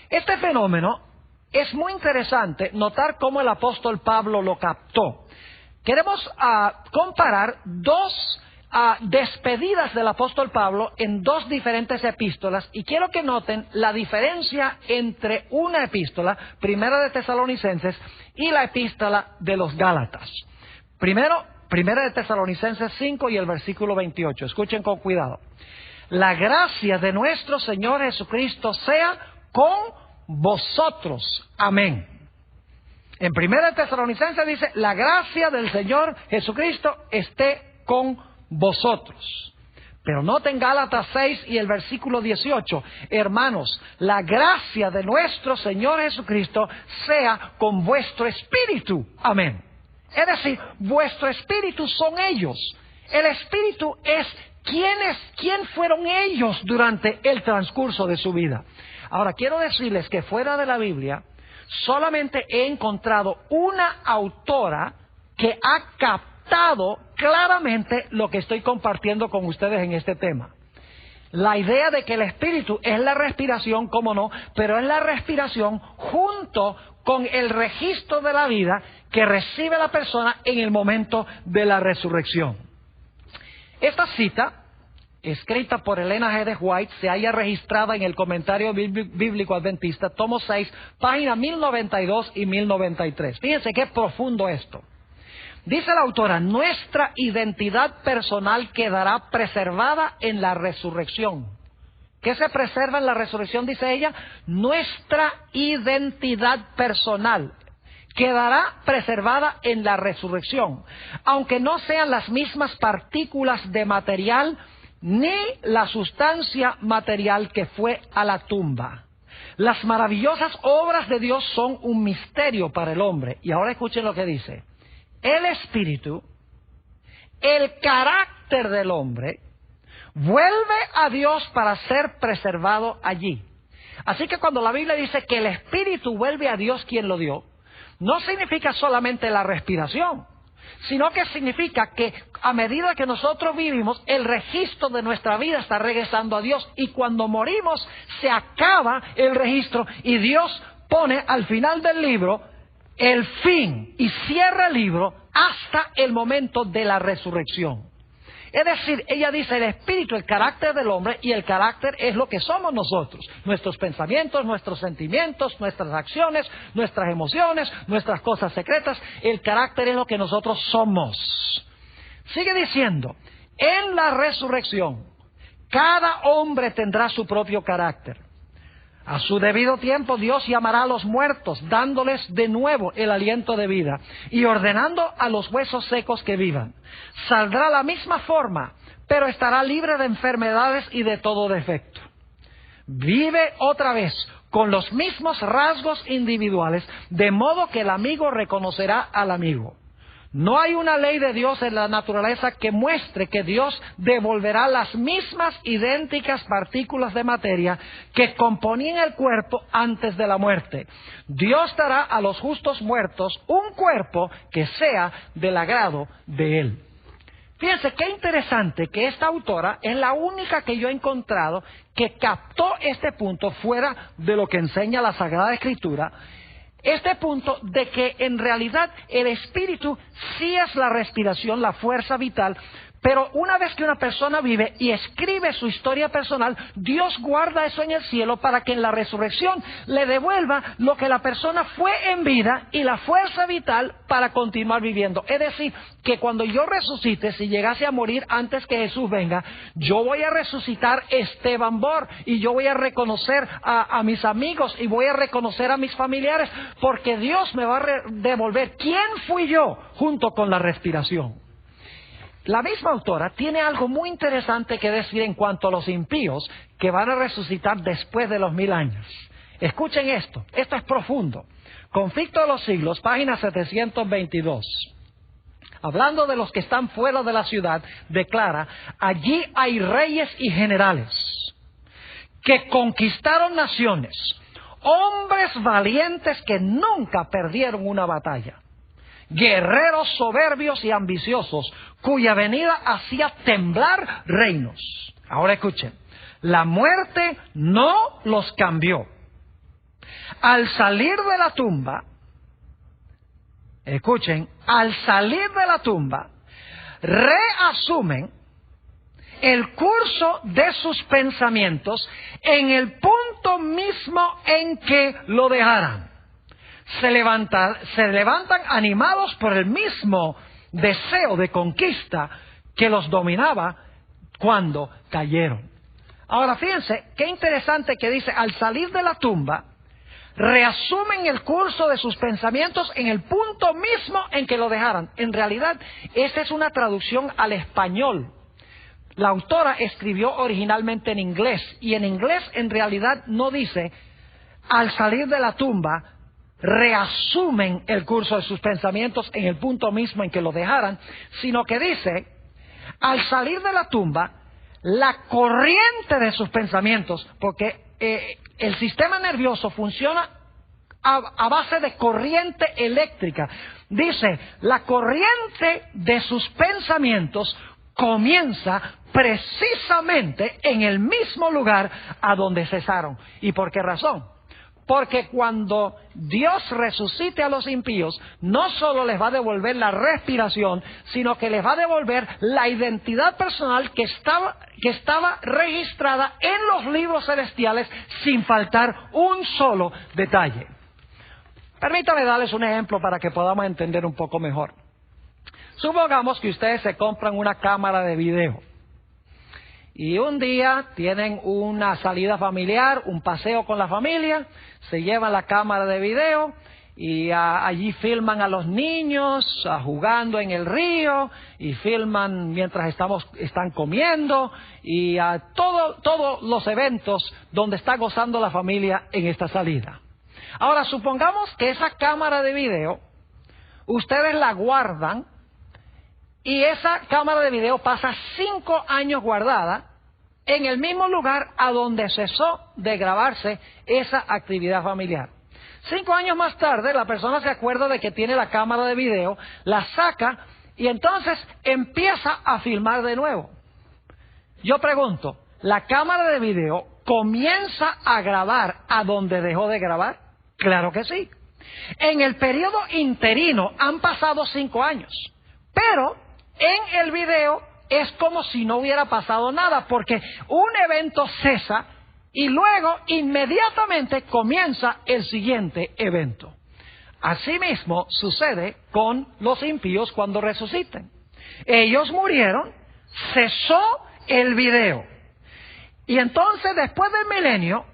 Este fenómeno es muy interesante notar cómo el apóstol Pablo lo captó. Queremos comparar dos despedidas del apóstol Pablo en dos diferentes epístolas, y quiero que noten la diferencia entre una epístola, Primera de Tesalonicenses, y la epístola de los Gálatas. Primero, Primera de Tesalonicenses 5 y el versículo 28. Escuchen con cuidado. la gracia de nuestro Señor Jesucristo sea con vosotros. Amén. En 1 Tesalonicenses dice, la gracia del Señor Jesucristo esté con vosotros. Pero noten Gálatas 6 y el versículo 18. Hermanos, la gracia de nuestro Señor Jesucristo sea con vuestro espíritu. Amén. Es decir, vuestro espíritu son ellos. El espíritu es quién fueron ellos durante el transcurso de su vida. Ahora, quiero decirles que fuera de la Biblia, solamente he encontrado una autora que ha captado claramente lo que estoy compartiendo con ustedes en este tema. La idea de que el espíritu es la respiración, cómo no, pero es la respiración junto con el registro de la vida que recibe la persona en el momento de la resurrección. Esta cita, escrita por Elena G. de White, se halla registrada en el Comentario Bíblico Adventista, tomo 6, página 1092 y 1093. Fíjense qué profundo esto. Dice la autora, nuestra identidad personal quedará preservada en la resurrección. ¿Qué se preserva en la resurrección? Dice ella, nuestra identidad personal quedará preservada en la resurrección, aunque no sean las mismas partículas de material ni la sustancia material que fue a la tumba. Las maravillosas obras de Dios son un misterio para el hombre. Y ahora escuchen lo que dice. El espíritu, el carácter del hombre, vuelve a Dios para ser preservado allí. Así que cuando la Biblia dice que el espíritu vuelve a Dios quien lo dio, no significa solamente la respiración, sino que significa que a medida que nosotros vivimos, el registro de nuestra vida está regresando a Dios, y cuando morimos se acaba el registro y Dios pone al final del libro el fin y cierra el libro hasta el momento de la resurrección. Es decir, ella dice el espíritu, el carácter del hombre, y el carácter es lo que somos nosotros. Nuestros pensamientos, nuestros sentimientos, nuestras acciones, nuestras emociones, nuestras cosas secretas. El carácter es lo que nosotros somos. Sigue diciendo, en la resurrección, cada hombre tendrá su propio carácter. A su debido tiempo Dios llamará a los muertos, dándoles de nuevo el aliento de vida y ordenando a los huesos secos que vivan. Saldrá la misma forma, pero estará libre de enfermedades y de todo defecto. Vive otra vez con los mismos rasgos individuales, de modo que el amigo reconocerá al amigo. No hay una ley de Dios en la naturaleza que muestre que Dios devolverá las mismas idénticas partículas de materia que componían el cuerpo antes de la muerte. Dios dará a los justos muertos un cuerpo que sea del agrado de Él. Fíjense qué interesante que esta autora es la única que yo he encontrado que captó este punto fuera de lo que enseña la Sagrada Escritura. Este punto de que en realidad el espíritu sí es la respiración, la fuerza vital, pero una vez que una persona vive y escribe su historia personal, Dios guarda eso en el cielo para que en la resurrección le devuelva lo que la persona fue en vida y la fuerza vital para continuar viviendo. Es decir, que cuando yo resucite, si llegase a morir antes que Jesús venga, yo voy a resucitar Esteban Bor y yo voy a reconocer a mis amigos y voy a reconocer a mis familiares, porque Dios me va a devolver quién fui yo junto con la respiración. La misma autora tiene algo muy interesante que decir en cuanto a los impíos que van a resucitar después de los 1000 años. Escuchen esto es profundo. Conflicto de los siglos, página 722. Hablando de los que están fuera de la ciudad, declara, allí hay reyes y generales que conquistaron naciones, hombres valientes que nunca perdieron una batalla. Guerreros soberbios y ambiciosos, cuya venida hacía temblar reinos. Ahora escuchen, la muerte no los cambió. Al salir de la tumba, escuchen, al salir de la tumba, reasumen el curso de sus pensamientos en el punto mismo en que lo dejaran. Se levantan animados por el mismo deseo de conquista que los dominaba cuando cayeron. Ahora fíjense, qué interesante que dice, al salir de la tumba, reasumen el curso de sus pensamientos en el punto mismo en que lo dejaran. En realidad, esta es una traducción al español. La autora escribió originalmente en inglés, y en inglés en realidad no dice, al salir de la tumba, reasumen el curso de sus pensamientos en el punto mismo en que lo dejaran, sino que dice, al salir de la tumba, la corriente de sus pensamientos, porque el sistema nervioso funciona a base de corriente eléctrica. Dice, la corriente de sus pensamientos comienza precisamente en el mismo lugar a donde cesaron. ¿Y por qué razón? Porque cuando Dios resucite a los impíos, no solo les va a devolver la respiración, sino que les va a devolver la identidad personal que estaba registrada en los libros celestiales sin faltar un solo detalle. Permítame darles un ejemplo para que podamos entender un poco mejor. Supongamos que ustedes se compran una cámara de video. Y un día tienen una salida familiar, un paseo con la familia, se llevan la cámara de video y allí filman a los niños jugando en el río y filman mientras están comiendo y todos los eventos donde está gozando la familia en esta salida. Ahora, supongamos que esa cámara de video, ustedes la guardan y esa cámara de video pasa 5 años guardada en el mismo lugar a donde cesó de grabarse esa actividad familiar. 5 años más tarde, la persona se acuerda de que tiene la cámara de video, la saca y entonces empieza a filmar de nuevo. Yo pregunto, ¿la cámara de video comienza a grabar a donde dejó de grabar? Claro que sí. En el periodo interino han pasado 5 años, pero en el video es como si no hubiera pasado nada, porque un evento cesa y luego inmediatamente comienza el siguiente evento. Asimismo sucede con los impíos cuando resuciten. Ellos murieron, cesó el video. Y entonces después del milenio,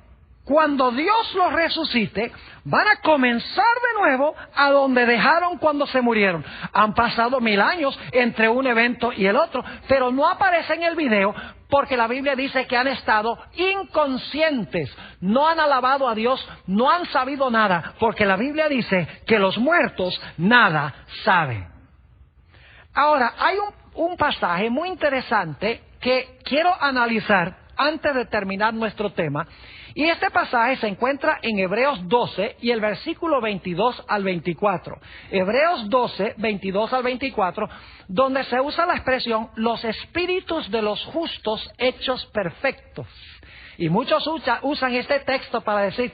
cuando Dios los resucite, van a comenzar de nuevo a donde dejaron cuando se murieron. Han pasado 1000 años entre un evento y el otro, pero no aparece en el video porque la Biblia dice que han estado inconscientes, no han alabado a Dios, no han sabido nada, porque la Biblia dice que los muertos nada saben. Ahora, hay un pasaje muy interesante que quiero analizar antes de terminar nuestro tema. Y este pasaje se encuentra en Hebreos 12 y el versículo 22 al 24. Hebreos 12, 22 al 24, donde se usa la expresión los espíritus de los justos hechos perfectos. Y muchos usan este texto para decir,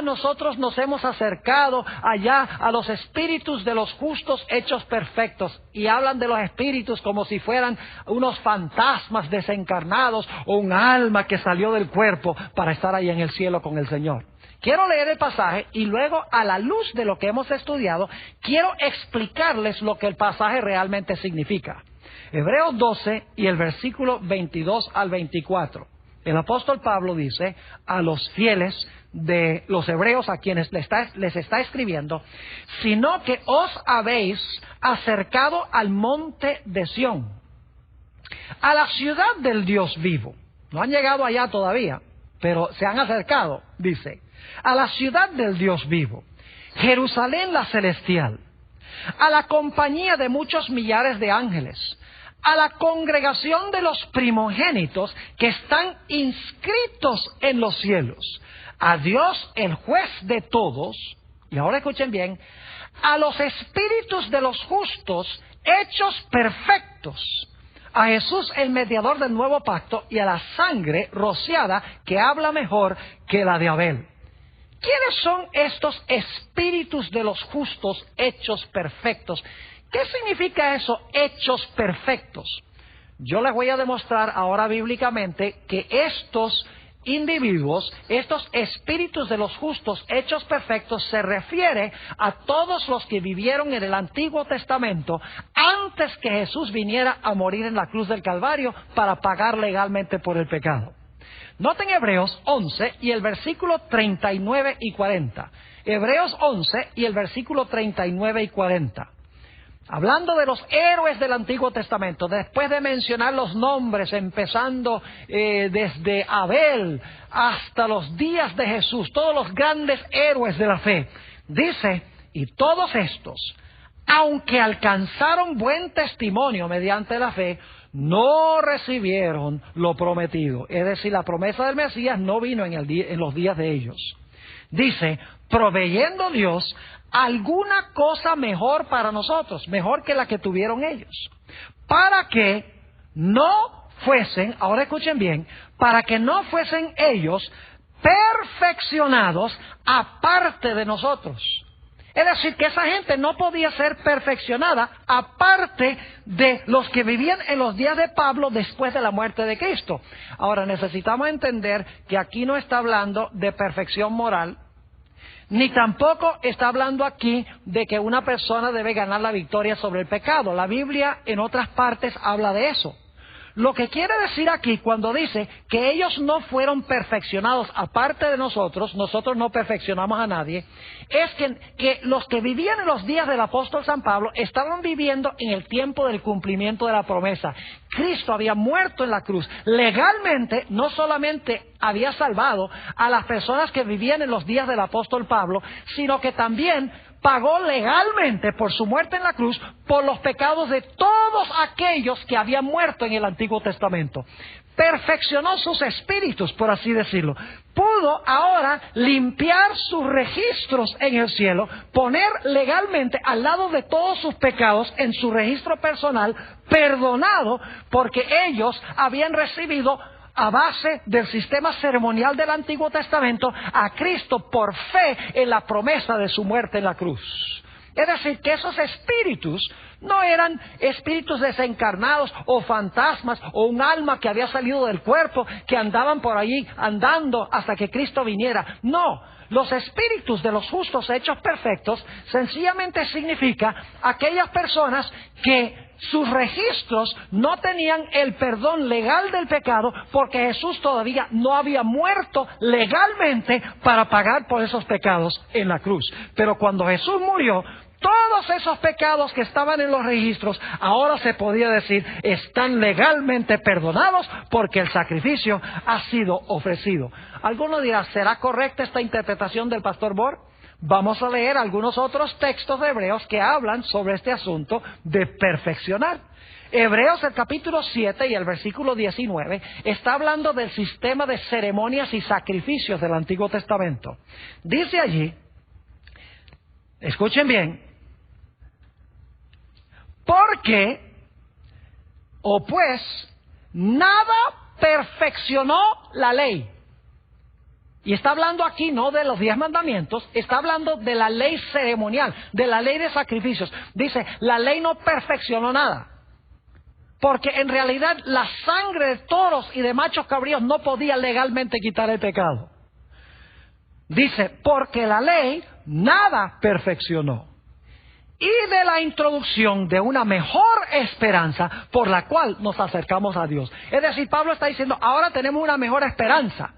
nosotros nos hemos acercado allá a los espíritus de los justos hechos perfectos. Y hablan de los espíritus como si fueran unos fantasmas desencarnados o un alma que salió del cuerpo para estar ahí en el cielo con el Señor. Quiero leer el pasaje y luego, a la luz de lo que hemos estudiado, quiero explicarles lo que el pasaje realmente significa. Hebreos 12 y el versículo 22 al 24. El apóstol Pablo dice a los fieles de los hebreos a quienes les está escribiendo, sino que os habéis acercado al monte de Sión, a la ciudad del Dios vivo. No han llegado allá todavía, pero se han acercado, dice, a la ciudad del Dios vivo, Jerusalén la celestial, a la compañía de muchos millares de ángeles, a la congregación de los primogénitos que están inscritos en los cielos, a Dios el juez de todos, y ahora escuchen bien, a los espíritus de los justos hechos perfectos, a Jesús el mediador del nuevo pacto y a la sangre rociada que habla mejor que la de Abel. ¿Quiénes son estos espíritus de los justos hechos perfectos? ¿Qué significa eso, hechos perfectos? Yo les voy a demostrar ahora bíblicamente que estos individuos, estos espíritus de los justos hechos perfectos, se refiere a todos los que vivieron en el Antiguo Testamento antes que Jesús viniera a morir en la cruz del Calvario para pagar legalmente por el pecado. Noten Hebreos 11 y el versículo 39 y 40. Hebreos 11 y el versículo 39 y 40. Hablando de los héroes del Antiguo Testamento, después de mencionar los nombres, empezando desde Abel hasta los días de Jesús, todos los grandes héroes de la fe, dice, y todos estos, aunque alcanzaron buen testimonio mediante la fe, no recibieron lo prometido. Es decir, la promesa del Mesías no vino en los días de ellos. Dice, proveyendo Dios alguna cosa mejor para nosotros, mejor que la que tuvieron ellos, para que no fuesen, ahora escuchen bien, para que no fuesen ellos perfeccionados aparte de nosotros. Es decir, que esa gente no podía ser perfeccionada aparte de los que vivían en los días de Pablo después de la muerte de Cristo. Ahora, necesitamos entender que aquí no está hablando de perfección moral, ni tampoco está hablando aquí de que una persona debe ganar la victoria sobre el pecado. La Biblia en otras partes habla de eso. Lo que quiere decir aquí cuando dice que ellos no fueron perfeccionados aparte de nosotros, nosotros no perfeccionamos a nadie, es que los que vivían en los días del apóstol San Pablo estaban viviendo en el tiempo del cumplimiento de la promesa. Cristo había muerto en la cruz. Legalmente no solamente había salvado a las personas que vivían en los días del apóstol Pablo, sino que también pagó legalmente por su muerte en la cruz por los pecados de todos aquellos que habían muerto en el Antiguo Testamento. Perfeccionó sus espíritus, por así decirlo. Pudo ahora limpiar sus registros en el cielo, poner legalmente al lado de todos sus pecados en su registro personal, perdonado, porque ellos habían recibido a base del sistema ceremonial del Antiguo Testamento a Cristo por fe en la promesa de su muerte en la cruz. Es decir, que esos espíritus no eran espíritus desencarnados o fantasmas o un alma que había salido del cuerpo que andaban por allí andando hasta que Cristo viniera. No, los espíritus de los justos hechos perfectos sencillamente significa aquellas personas que sus registros no tenían el perdón legal del pecado porque Jesús todavía no había muerto legalmente para pagar por esos pecados en la cruz. Pero cuando Jesús murió, todos esos pecados que estaban en los registros, ahora se podía decir, están legalmente perdonados porque el sacrificio ha sido ofrecido. Alguno dirá, ¿será correcta esta interpretación del pastor Bohr? Vamos a leer algunos otros textos de Hebreos que hablan sobre este asunto de perfeccionar. Hebreos, el capítulo 7 y el versículo 19, está hablando del sistema de ceremonias y sacrificios del Antiguo Testamento. Dice allí, escuchen bien, porque, o pues, nada perfeccionó la ley. Y está hablando aquí no de los 10 mandamientos, está hablando de la ley ceremonial, de la ley de sacrificios. Dice, la ley no perfeccionó nada. Porque en realidad la sangre de toros y de machos cabríos no podía legalmente quitar el pecado. Dice, porque la ley nada perfeccionó. Y de la introducción de una mejor esperanza por la cual nos acercamos a Dios. Es decir, Pablo está diciendo, ahora tenemos una mejor esperanza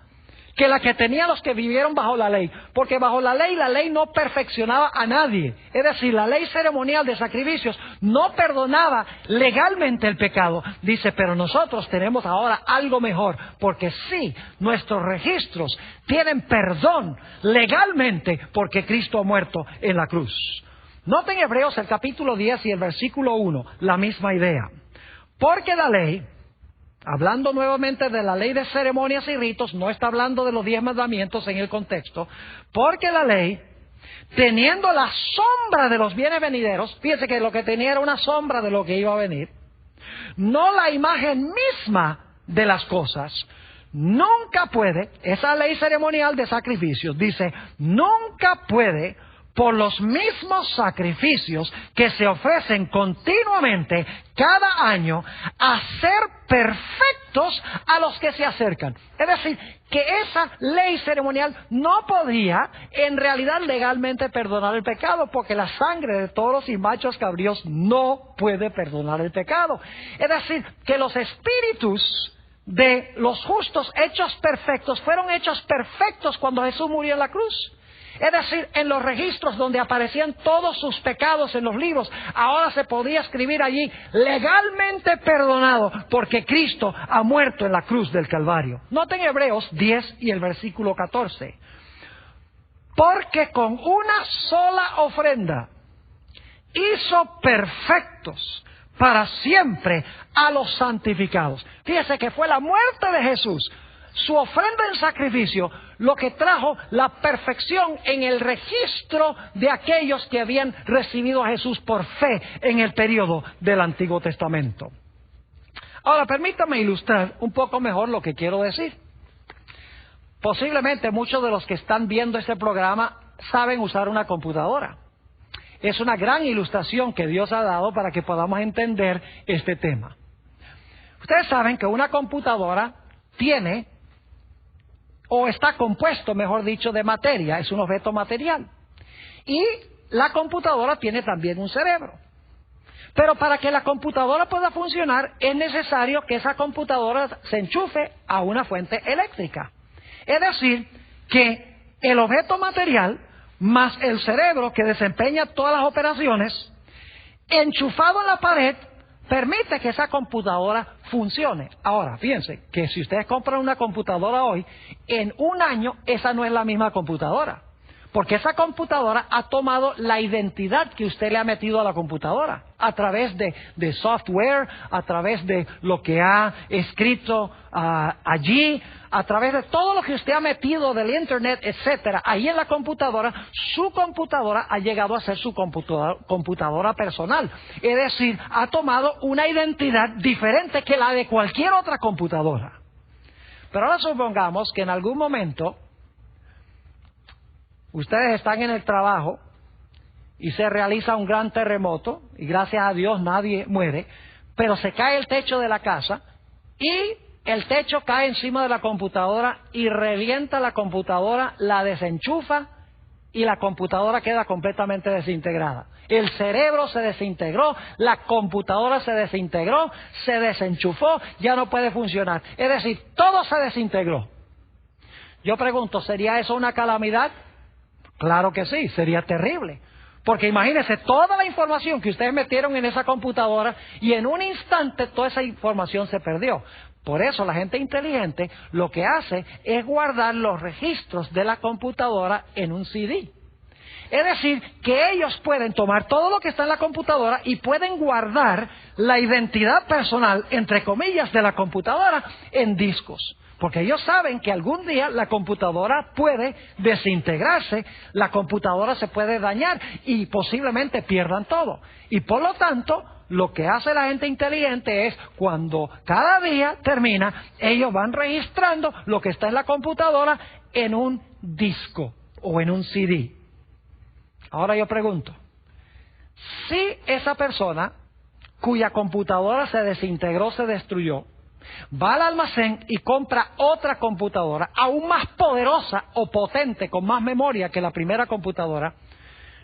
que la que tenían los que vivieron bajo la ley. Porque bajo la ley no perfeccionaba a nadie. Es decir, la ley ceremonial de sacrificios no perdonaba legalmente el pecado. Dice, pero nosotros tenemos ahora algo mejor. Porque sí, nuestros registros tienen perdón legalmente porque Cristo ha muerto en la cruz. Noten Hebreos el capítulo 10 y el versículo 1, la misma idea. Porque la ley, hablando nuevamente de la ley de ceremonias y ritos, no está hablando de los 10 mandamientos en el contexto, porque la ley, teniendo la sombra de los bienes venideros, fíjense que lo que tenía era una sombra de lo que iba a venir, no la imagen misma de las cosas, nunca puede, esa ley ceremonial de sacrificios, dice, nunca puede, por los mismos sacrificios que se ofrecen continuamente cada año, hacer perfectos a los que se acercan. Es decir, que esa ley ceremonial no podía en realidad legalmente perdonar el pecado, porque la sangre de toros y machos cabríos no puede perdonar el pecado. Es decir, que los espíritus de los justos hechos perfectos fueron hechos perfectos cuando Jesús murió en la cruz. Es decir, en los registros donde aparecían todos sus pecados en los libros, ahora se podía escribir allí legalmente perdonado porque Cristo ha muerto en la cruz del Calvario. Noten Hebreos 10 y el versículo 14. Porque con una sola ofrenda hizo perfectos para siempre a los santificados. Fíjese que fue la muerte de Jesús, su ofrenda en sacrificio, lo que trajo la perfección en el registro de aquellos que habían recibido a Jesús por fe en el periodo del Antiguo Testamento. Ahora, permítame ilustrar un poco mejor lo que quiero decir. Posiblemente muchos de los que están viendo este programa saben usar una computadora. Es una gran ilustración que Dios ha dado para que podamos entender este tema. Ustedes saben que una computadora tiene, o está compuesto, mejor dicho, de materia, es un objeto material. Y la computadora tiene también un cerebro. Pero para que la computadora pueda funcionar, es necesario que esa computadora se enchufe a una fuente eléctrica. Es decir, que el objeto material más el cerebro que desempeña todas las operaciones, enchufado en la pared, permite que esa computadora funcione. Ahora, fíjense que si ustedes compran una computadora hoy, en un año esa no es la misma computadora. Porque esa computadora ha tomado la identidad que usted le ha metido a la computadora, a través de software, a través de lo que ha escrito allí, a través de todo lo que usted ha metido del internet, etcétera. Ahí en la computadora, su computadora ha llegado a ser su computadora personal. Es decir, ha tomado una identidad diferente que la de cualquier otra computadora. Pero ahora supongamos que en algún momento ustedes están en el trabajo y se realiza un gran terremoto, y gracias a Dios nadie muere, pero se cae el techo de la casa y el techo cae encima de la computadora y revienta la computadora, la desenchufa y la computadora queda completamente desintegrada. El cerebro se desintegró, la computadora se desintegró, se desenchufó, ya no puede funcionar. Es decir, todo se desintegró. Yo pregunto, ¿sería eso una calamidad? Claro que sí, sería terrible. Porque imagínense toda la información que ustedes metieron en esa computadora y en un instante toda esa información se perdió. Por eso la gente inteligente lo que hace es guardar los registros de la computadora en un CD. Es decir, que ellos pueden tomar todo lo que está en la computadora y pueden guardar la identidad personal, entre comillas, de la computadora en discos. Porque ellos saben que algún día la computadora puede desintegrarse, la computadora se puede dañar y posiblemente pierdan todo. Y por lo tanto, lo que hace la gente inteligente es, cuando cada día termina, ellos van registrando lo que está en la computadora en un disco o en un CD. Ahora yo pregunto, si esa persona cuya computadora se desintegró, se destruyó, va al almacén y compra otra computadora aún más poderosa o potente, con más memoria que la primera computadora,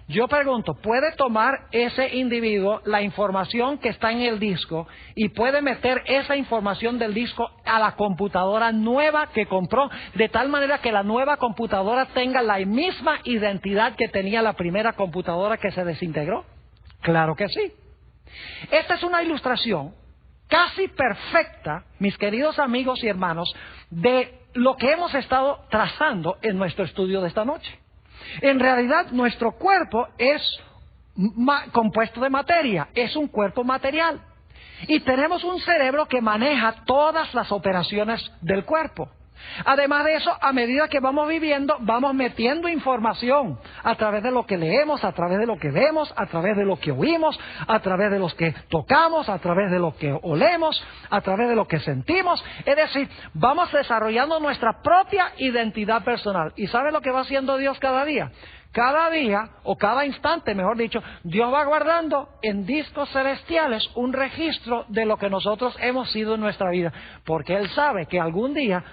yo pregunto, ¿puede tomar ese individuo la información que está en el disco y puede meter esa información del disco a la computadora nueva que compró, de tal manera que la nueva computadora tenga la misma identidad que tenía la primera computadora que se desintegró? Claro que sí. Esta es una ilustración casi perfecta, mis queridos amigos y hermanos, de lo que hemos estado trazando en nuestro estudio de esta noche. En realidad, nuestro cuerpo es compuesto de materia, es un cuerpo material. Y tenemos un cerebro que maneja todas las operaciones del cuerpo. Además de eso, a medida que vamos viviendo, vamos metiendo información a través de lo que leemos, a través de lo que vemos, a través de lo que oímos, a través de lo que tocamos, a través de lo que olemos, a través de lo que sentimos. Es decir, vamos desarrollando nuestra propia identidad personal. ¿Y sabe lo que va haciendo Dios cada día? Cada día, o cada instante, mejor dicho, Dios va guardando en discos celestiales un registro de lo que nosotros hemos sido en nuestra vida. Porque Él sabe que algún día,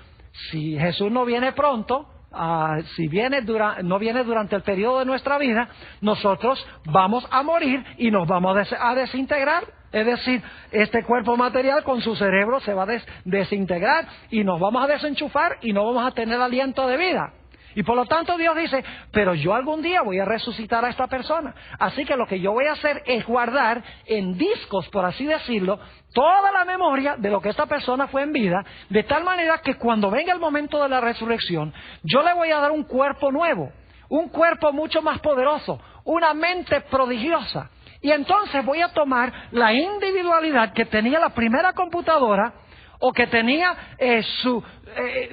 si Jesús no viene pronto, no viene durante el periodo de nuestra vida, nosotros vamos a morir y nos vamos a desintegrar. Es decir, este cuerpo material con su cerebro se va a desintegrar y nos vamos a desenchufar y no vamos a tener aliento de vida. Y por lo tanto Dios dice, pero yo algún día voy a resucitar a esta persona. Así que lo que yo voy a hacer es guardar en discos, por así decirlo, toda la memoria de lo que esta persona fue en vida, de tal manera que cuando venga el momento de la resurrección, yo le voy a dar un cuerpo nuevo, un cuerpo mucho más poderoso, una mente prodigiosa. Y entonces voy a tomar la individualidad que tenía la primera computadora o que tenía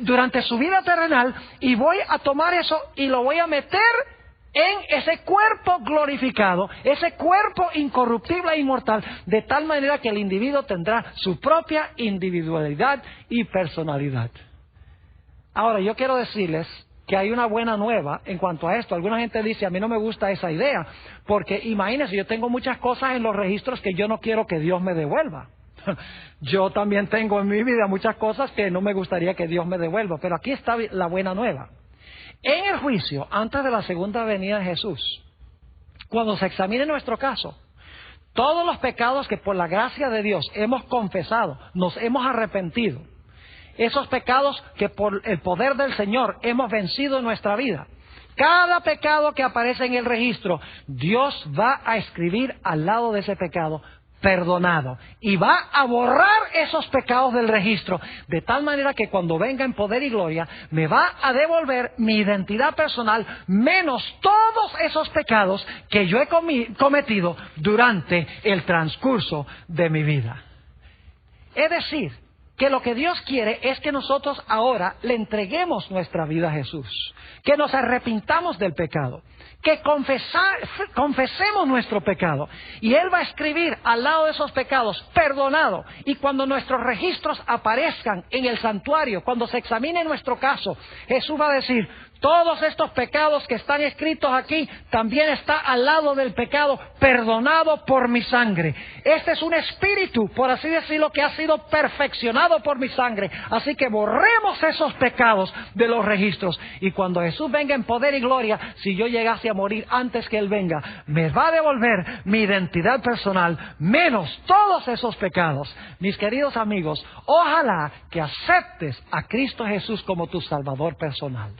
durante su vida terrenal, y voy a tomar eso y lo voy a meter en ese cuerpo glorificado, ese cuerpo incorruptible e inmortal, de tal manera que el individuo tendrá su propia individualidad y personalidad. Ahora, yo quiero decirles que hay una buena nueva en cuanto a esto. Alguna gente dice, a mí no me gusta esa idea, porque imagínense, yo tengo muchas cosas en los registros que yo no quiero que Dios me devuelva. Yo también tengo en mi vida muchas cosas que no me gustaría que Dios me devuelva, pero aquí está la buena nueva. En el juicio, antes de la segunda venida de Jesús, cuando se examine nuestro caso, todos los pecados que por la gracia de Dios hemos confesado, nos hemos arrepentido, esos pecados que por el poder del Señor hemos vencido en nuestra vida, cada pecado que aparece en el registro, Dios va a escribir al lado de ese pecado, perdonado, y va a borrar esos pecados del registro, de tal manera que cuando venga en poder y gloria, me va a devolver mi identidad personal, menos todos esos pecados que yo he cometido durante el transcurso de mi vida. Es decir, que lo que Dios quiere es que nosotros ahora le entreguemos nuestra vida a Jesús, que nos arrepintamos del pecado, que confesemos nuestro pecado, y Él va a escribir al lado de esos pecados, perdonado, y cuando nuestros registros aparezcan en el santuario, cuando se examine nuestro caso, Jesús va a decir, todos estos pecados que están escritos aquí, también está al lado del pecado perdonado por mi sangre. Este es un espíritu, por así decirlo, que ha sido perfeccionado por mi sangre. Así que borremos esos pecados de los registros. Y cuando Jesús venga en poder y gloria, si yo llegase a morir antes que Él venga, me va a devolver mi identidad personal, menos todos esos pecados. Mis queridos amigos, ojalá que aceptes a Cristo Jesús como tu Salvador personal.